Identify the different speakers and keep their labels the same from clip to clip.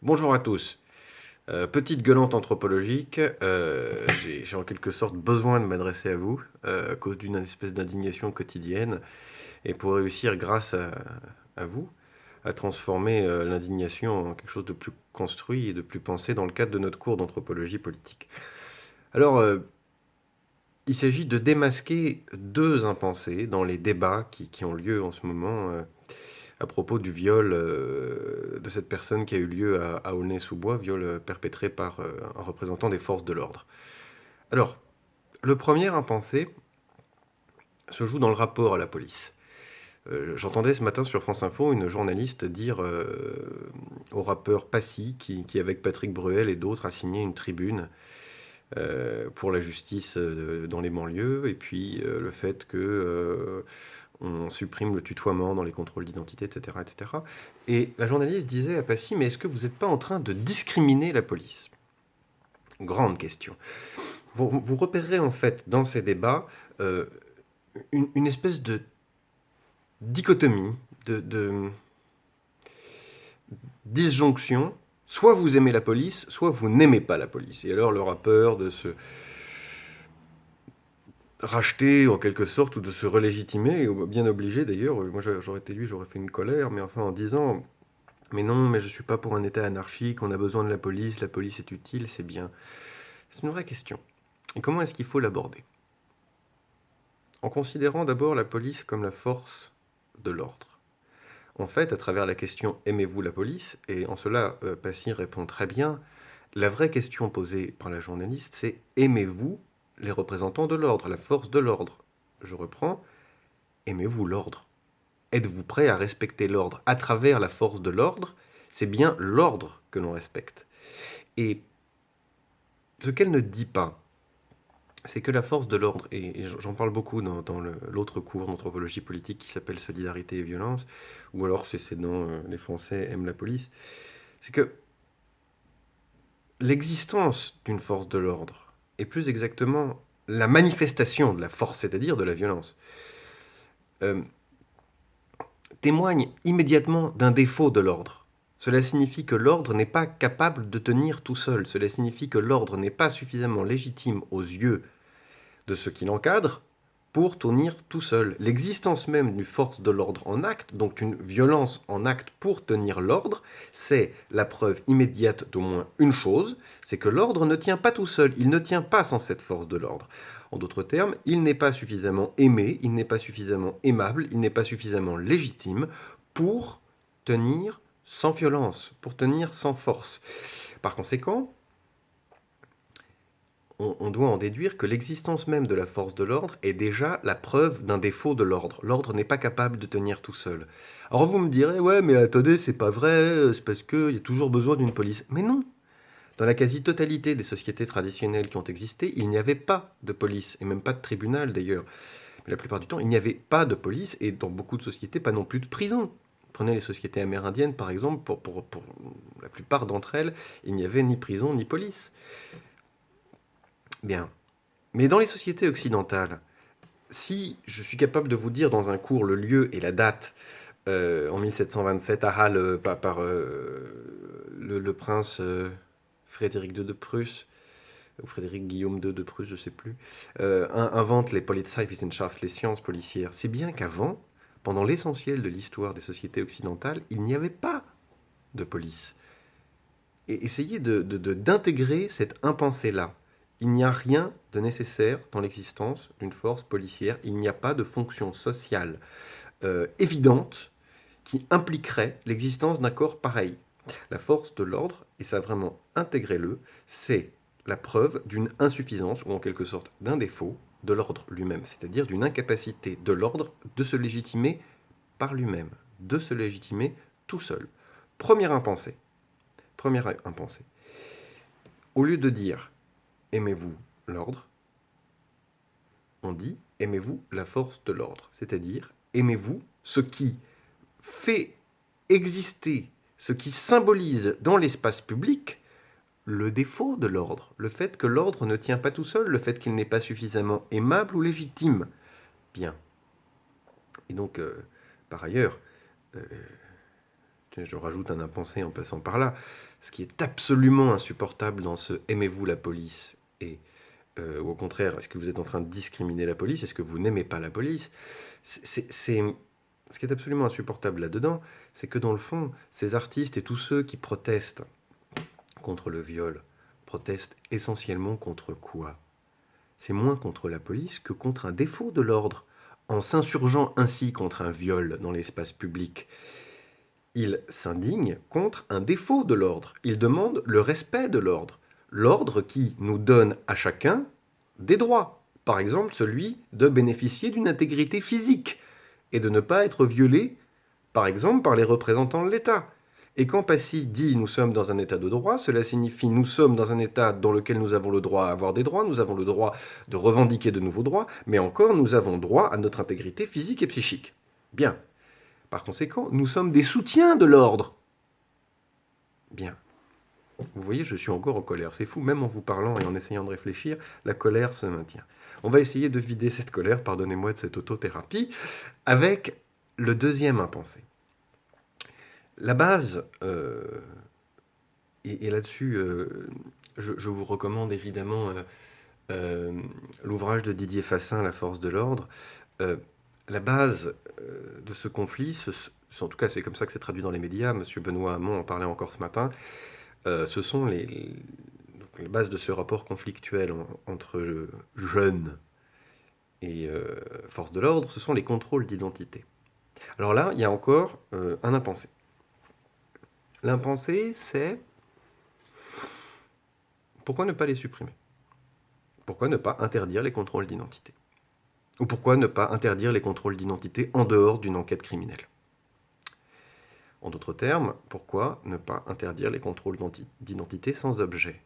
Speaker 1: Bonjour à tous. Petite gueulante anthropologique, j'ai en quelque sorte besoin de m'adresser à vous à cause d'une espèce d'indignation quotidienne et pour réussir grâce à vous à transformer l'indignation en quelque chose de plus construit et de plus pensé dans le cadre de notre cours d'anthropologie politique. Alors, il s'agit de démasquer deux impensés dans les débats qui ont lieu en ce moment à propos du viol de cette personne qui a eu lieu à Aulnay-sous-Bois, viol perpétré par un représentant des forces de l'ordre. Alors, le premier impensé se joue dans le rapport à la police. J'entendais ce matin sur France Info une journaliste dire au rappeur Passy, qui avec Patrick Bruel et d'autres a signé une tribune pour la justice dans les banlieues, et puis le fait que on supprime le tutoiement dans les contrôles d'identité, etc., etc. Et la journaliste disait à Passy, mais est-ce que vous n'êtes pas en train de discriminer la police? Grande question. Vous repérerez en fait dans ces débats euh, une espèce de dichotomie, de disjonction. Soit vous aimez la police, soit vous n'aimez pas la police. Et alors le rappeur de se racheter en quelque sorte ou de se relégitimer, bien obligé d'ailleurs. Moi j'aurais été lui, j'aurais fait une colère, mais enfin en disant mais non, mais je suis pas pour un État anarchique, on a besoin de la police est utile, c'est bien. C'est une vraie question. Et comment est-ce qu'il faut l'aborder? En considérant d'abord la police comme la force de l'ordre. En fait, à travers la question aimez-vous la police, et en cela Passy répond très bien, la vraie question posée par la journaliste c'est aimez-vous les représentants de l'ordre, la force de l'ordre? Je reprends, aimez-vous l'ordre? Êtes-vous prêt à respecter l'ordre à travers la force de l'ordre? C'est bien l'ordre que l'on respecte. Et ce qu'elle ne dit pas, c'est que la force de l'ordre, et j'en parle beaucoup dans l'autre cours d'anthropologie politique qui s'appelle Solidarité et violence, ou alors c'est dans Les Français aiment la police, c'est que l'existence d'une force de l'ordre, et plus exactement la manifestation de la force, c'est-à-dire de la violence, euh, témoigne immédiatement d'un défaut de l'ordre. Cela signifie que l'ordre n'est pas capable de tenir tout seul. Cela signifie que l'ordre n'est pas suffisamment légitime aux yeux de ceux qui l'encadrent pour tenir tout seul. L'existence même d'une force de l'ordre en acte, donc une violence en acte pour tenir l'ordre, c'est la preuve immédiate d'au moins une chose, c'est que l'ordre ne tient pas tout seul, il ne tient pas sans cette force de l'ordre. En d'autres termes, il n'est pas suffisamment aimé, il n'est pas suffisamment aimable, il n'est pas suffisamment légitime pour tenir sans violence, pour tenir sans force. Par conséquent, on doit en déduire que l'existence même de la force de l'ordre est déjà la preuve d'un défaut de l'ordre. L'ordre n'est pas capable de tenir tout seul. Alors vous me direz, ouais, mais attendez, c'est pas vrai, c'est parce qu'il y a toujours besoin d'une police. Mais non. Dans la quasi-totalité des sociétés traditionnelles qui ont existé, il n'y avait pas de police, et même pas de tribunal d'ailleurs. Mais la plupart du temps, il n'y avait pas de police, et dans beaucoup de sociétés, pas non plus de prison. Prenez les sociétés amérindiennes, par exemple, pour la plupart d'entre elles, il n'y avait ni prison ni police. Bien. Mais dans les sociétés occidentales, si je suis capable de vous dire dans un cours le lieu et la date, en 1727 à Halle, par le prince Frédéric II de Prusse, ou Frédéric Guillaume II de Prusse, je ne sais plus, invente les Polizeiwissenschaft, les sciences policières, c'est bien qu'avant, pendant l'essentiel de l'histoire des sociétés occidentales, il n'y avait pas de police. Et essayez d'intégrer cette impensée-là. Il n'y a rien de nécessaire dans l'existence d'une force policière. Il n'y a pas de fonction sociale évidente qui impliquerait l'existence d'un corps pareil. La force de l'ordre, et ça vraiment intégrez-le, c'est la preuve d'une insuffisance ou en quelque sorte d'un défaut de l'ordre lui-même, c'est-à-dire d'une incapacité de l'ordre de se légitimer par lui-même, de se légitimer tout seul. Première impensée. Première impensée. Au lieu de dire aimez-vous l'ordre, on dit aimez-vous la force de l'ordre, c'est-à-dire aimez-vous ce qui fait exister, ce qui symbolise dans l'espace public le défaut de l'ordre, le fait que l'ordre ne tient pas tout seul, le fait qu'il n'est pas suffisamment aimable ou légitime. Bien. Et donc, par ailleurs, je rajoute un impensé en passant par là, ce qui est absolument insupportable dans ce « aimez-vous la police ?» et ou au contraire, est-ce que vous êtes en train de discriminer la police? Est-ce que vous n'aimez pas la police? Ce qui est absolument insupportable là-dedans, c'est que dans le fond, ces artistes et tous ceux qui protestent contre le viol protestent essentiellement contre quoi? C'est moins contre la police que contre un défaut de l'ordre. En s'insurgeant ainsi contre un viol dans l'espace public, ils s'indignent contre un défaut de l'ordre. Ils demandent le respect de l'ordre. L'ordre qui nous donne à chacun des droits. Par exemple, celui de bénéficier d'une intégrité physique et de ne pas être violé, par exemple, par les représentants de l'État. Et quand Passy dit « nous sommes dans un état de droit », cela signifie « nous sommes dans un état dans lequel nous avons le droit à avoir des droits, nous avons le droit de revendiquer de nouveaux droits, mais encore nous avons droit à notre intégrité physique et psychique ». Bien. Par conséquent, nous sommes des soutiens de l'ordre. Bien. Vous voyez, je suis encore en colère. C'est fou, même en vous parlant et en essayant de réfléchir, la colère se maintient. On va essayer de vider cette colère, pardonnez-moi de cette autothérapie, avec le deuxième impensé. La base, et là-dessus, je vous recommande évidemment l'ouvrage de Didier Fassin, La force de l'ordre. La base de ce conflit, en tout cas c'est comme ça que c'est traduit dans les médias, M. Benoît Hamon en parlait encore ce matin, ce sont les bases de ce rapport conflictuel entre jeunes et force de l'ordre, ce sont les contrôles d'identité. Alors là, il y a encore un impensé. L'impensé, c'est pourquoi ne pas les supprimer? Pourquoi ne pas interdire les contrôles d'identité? Ou pourquoi ne pas interdire les contrôles d'identité en dehors d'une enquête criminelle? En d'autres termes, pourquoi ne pas interdire les contrôles d'identité sans objet?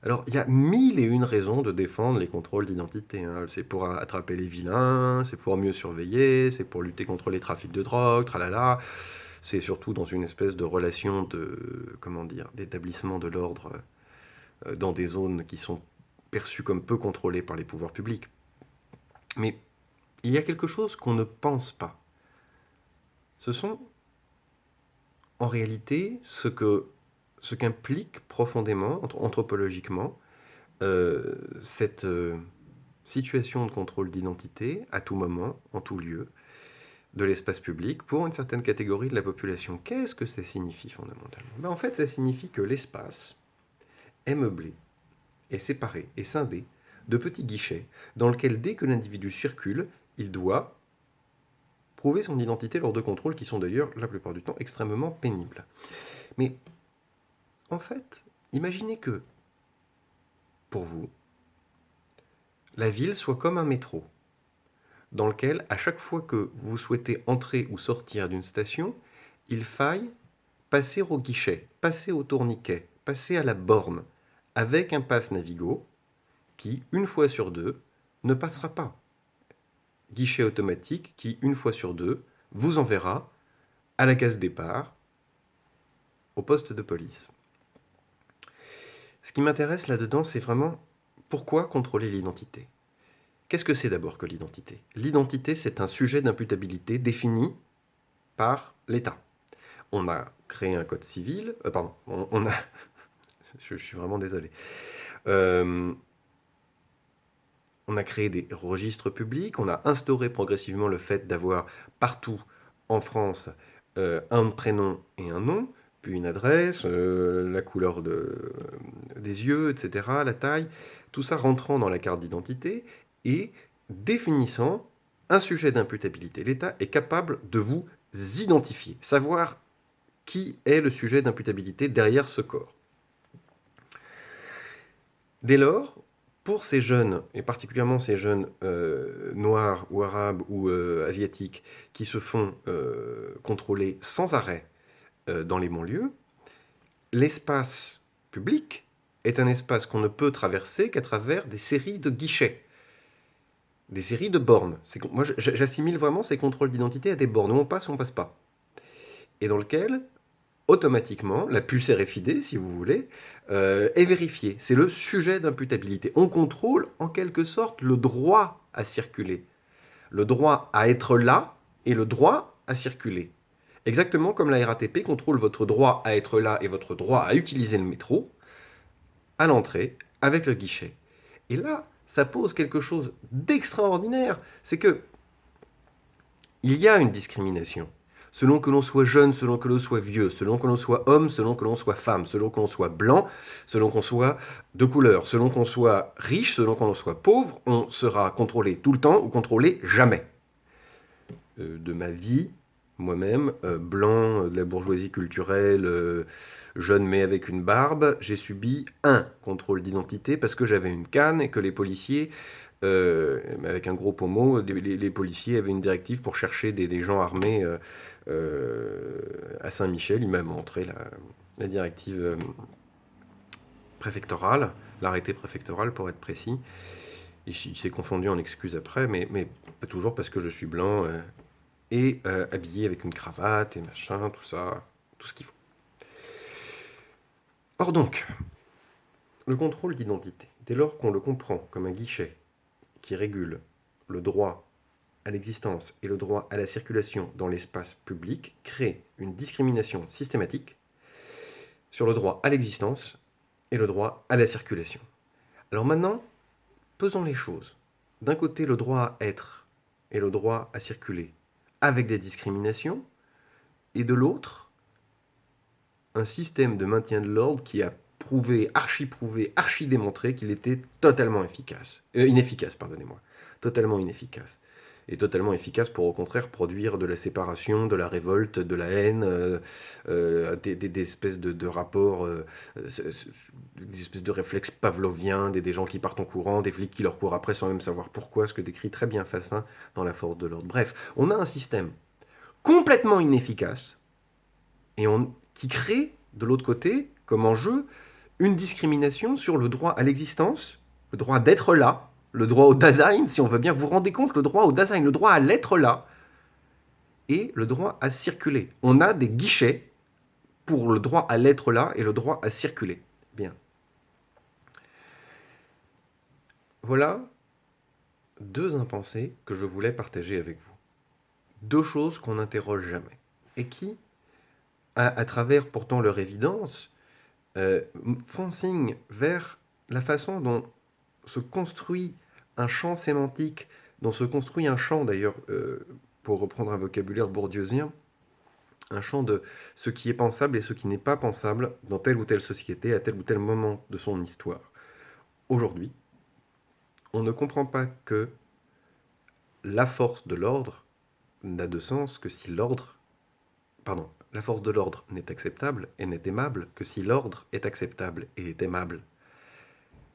Speaker 1: Alors, il y a mille et une raisons de défendre les contrôles d'identité. Hein. C'est pour attraper les vilains, c'est pour mieux surveiller, c'est pour lutter contre les trafics de drogue, tralala. C'est surtout dans une espèce de relation d'établissement de l'ordre dans des zones qui sont perçues comme peu contrôlées par les pouvoirs publics. Mais il y a quelque chose qu'on ne pense pas. Ce sont en réalité ce qu'implique profondément, anthropologiquement, cette situation de contrôle d'identité à tout moment, en tout lieu, de l'espace public pour une certaine catégorie de la population. Qu'est-ce que ça signifie fondamentalement? En fait, ça signifie que l'espace est meublé, est séparé, est scindé de petits guichets dans lesquels, dès que l'individu circule, il doit prouver son identité lors de contrôles qui sont d'ailleurs, la plupart du temps, extrêmement pénibles. Mais, en fait, imaginez que, pour vous, la ville soit comme un métro, dans lequel, à chaque fois que vous souhaitez entrer ou sortir d'une station, il faille passer au guichet, passer au tourniquet, passer à la borne, avec un pass Navigo qui, une fois sur deux, ne passera pas. Guichet automatique qui, une fois sur deux, vous enverra à la case départ, au poste de police. Ce qui m'intéresse là-dedans, c'est vraiment pourquoi contrôler l'identité. Qu'est-ce que c'est d'abord que l'identité? L'identité, c'est un sujet d'imputabilité défini par l'État. On a créé un code civil, on a... je suis vraiment désolé. On a créé des registres publics, on a instauré progressivement le fait d'avoir partout en France un prénom et un nom, puis une adresse, la couleur des yeux, etc., la taille, tout ça rentrant dans la carte d'identité et définissant un sujet d'imputabilité. L'État est capable de vous identifier, savoir qui est le sujet d'imputabilité derrière ce corps. Dès lors, pour ces jeunes, et particulièrement ces jeunes noirs ou arabes ou asiatiques, qui se font contrôler sans arrêt dans les banlieues, l'espace public est un espace qu'on ne peut traverser qu'à travers des séries de guichets, des séries de bornes. Moi, j'assimile vraiment ces contrôles d'identité à des bornes, où on passe ou on passe pas. Et dans lequel, automatiquement, la puce RFID, si vous voulez, est vérifiée. C'est le sujet d'imputabilité. On contrôle, en quelque sorte, le droit à circuler. Le droit à être là et le droit à circuler. Exactement comme la RATP contrôle votre droit à être là et votre droit à utiliser le métro à l'entrée avec le guichet. Et là, ça pose quelque chose d'extraordinaire. C'est que il y a une discrimination. Selon que l'on soit jeune, selon que l'on soit vieux, selon que l'on soit homme, selon que l'on soit femme, selon que l'on soit blanc, selon qu'on soit de couleur, selon qu'on soit riche, selon qu'on soit pauvre, on sera contrôlé tout le temps ou contrôlé jamais. De ma vie, moi-même, blanc, de la bourgeoisie culturelle, jeune mais avec une barbe, j'ai subi un contrôle d'identité parce que j'avais une canne et que les policiers, avec un gros pommeau, les policiers avaient une directive pour chercher des gens armés à Saint-Michel. Ils m'avaient montré la directive préfectorale, l'arrêté préfectoral pour être précis. Il s'est confondu en excuses après, mais pas toujours parce que je suis blanc et habillé avec une cravate et machin, tout ça, tout ce qu'il faut. Or donc, le contrôle d'identité, dès lors qu'on le comprend comme un guichet qui régule le droit à l'existence et le droit à la circulation dans l'espace public, crée une discrimination systématique sur le droit à l'existence et le droit à la circulation. Alors maintenant, pesons les choses. D'un côté, le droit à être et le droit à circuler avec des discriminations, et de l'autre, un système de maintien de l'ordre qui a prouvé, archi démontré qu'il était totalement inefficace, pardonnez-moi, totalement inefficace. Et totalement efficace pour, au contraire, produire de la séparation, de la révolte, de la haine, des espèces de rapports, des espèces de réflexes pavloviens, des gens qui partent en courant, des flics qui leur courent après sans même savoir pourquoi, ce que décrit très bien Fassin dans La Force de l'ordre. Bref, on a un système complètement inefficace qui crée, de l'autre côté, comme enjeu, une discrimination sur le droit à l'existence, le droit d'être là, le droit au Dasein, si on veut bien. Vous vous rendez compte, le droit au Dasein, le droit à l'être là, et le droit à circuler. On a des guichets pour le droit à l'être là et le droit à circuler. Bien. Voilà deux impensés que je voulais partager avec vous. Deux choses qu'on n'interroge jamais. Et qui, à travers pourtant leur évidence, font signe vers la façon dont se construit un champ sémantique, dont se construit un champ d'ailleurs, pour reprendre un vocabulaire bourdieusien, un champ de ce qui est pensable et ce qui n'est pas pensable dans telle ou telle société, à tel ou tel moment de son histoire. Aujourd'hui, on ne comprend pas que la force de l'ordre n'a de sens que si la force de l'ordre n'est acceptable et n'est aimable que si l'ordre est acceptable et est aimable.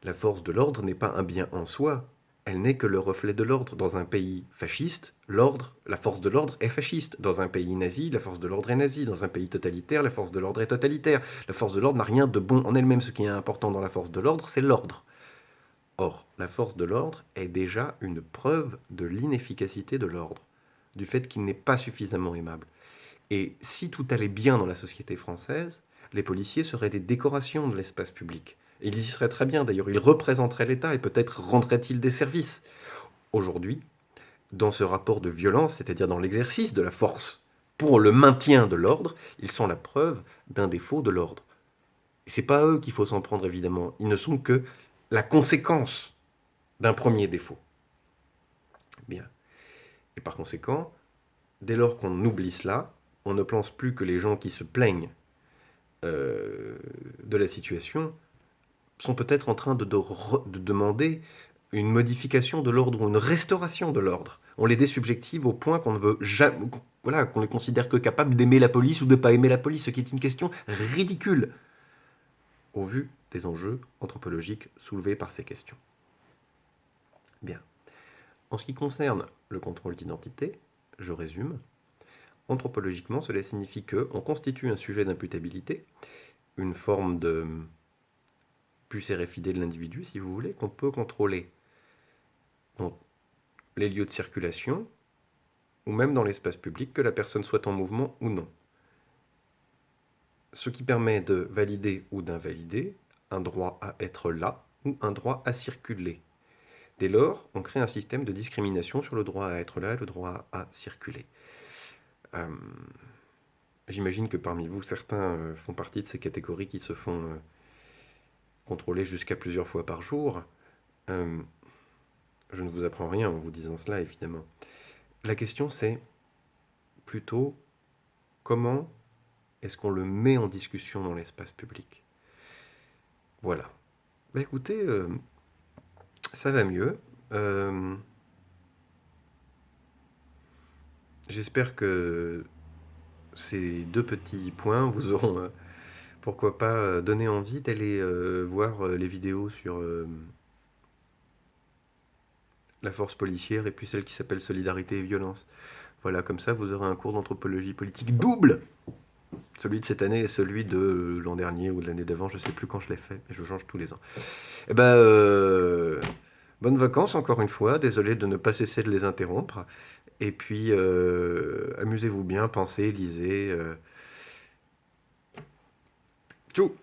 Speaker 1: La force de l'ordre n'est pas un bien en soi, elle n'est que le reflet de l'ordre. Dans un pays fasciste, la force de l'ordre est fasciste. Dans un pays nazi, la force de l'ordre est nazie. Dans un pays totalitaire, la force de l'ordre est totalitaire. La force de l'ordre n'a rien de bon en elle-même. Ce qui est important dans la force de l'ordre, c'est l'ordre. Or, la force de l'ordre est déjà une preuve de l'inefficacité de l'ordre, du fait qu'il n'est pas suffisamment aimable. Et si tout allait bien dans la société française, les policiers seraient des décorations de l'espace public. Et ils y seraient très bien d'ailleurs, ils représenteraient l'État et peut-être rendraient-ils des services. Aujourd'hui, dans ce rapport de violence, c'est-à-dire dans l'exercice de la force pour le maintien de l'ordre, ils sont la preuve d'un défaut de l'ordre. Et c'est pas à eux qu'il faut s'en prendre évidemment, ils ne sont que la conséquence d'un premier défaut. Bien. Et par conséquent, dès lors qu'on oublie cela, on ne pense plus que les gens qui se plaignent de la situation sont peut-être en train de demander une modification de l'ordre ou une restauration de l'ordre. On les désubjective au point qu'on ne veut jamais, voilà, qu'on les considère que capables d'aimer la police ou de ne pas aimer la police, ce qui est une question ridicule au vu des enjeux anthropologiques soulevés par ces questions. Bien. En ce qui concerne le contrôle d'identité, je résume. Anthropologiquement, cela signifie qu'on constitue un sujet d'imputabilité, une forme de puce RFID de l'individu, si vous voulez, qu'on peut contrôler dans les lieux de circulation, ou même dans l'espace public, que la personne soit en mouvement ou non. Ce qui permet de valider ou d'invalider un droit à être là ou un droit à circuler. Dès lors, on crée un système de discrimination sur le droit à être là et le droit à circuler. J'imagine que parmi vous, certains font partie de ces catégories qui se font contrôler jusqu'à plusieurs fois par jour. Euh, je ne vous apprends rien en vous disant cela, évidemment. La question, c'est plutôt comment est-ce qu'on le met en discussion dans l'espace public. Voilà. Bah écoutez, ça va mieux. Euh, J'espère que ces deux petits points vous auront, pourquoi pas, donné envie d'aller voir les vidéos sur la force policière et puis celle qui s'appelle Solidarité et violence. Voilà, comme ça vous aurez un cours d'anthropologie politique double. Celui de cette année et celui de l'an dernier ou de l'année d'avant, je sais plus quand je l'ai fait, mais je change tous les ans. Eh ben, bonnes vacances encore une fois, désolé de ne pas cesser de les interrompre. Et puis, amusez-vous bien, pensez, lisez. Tchou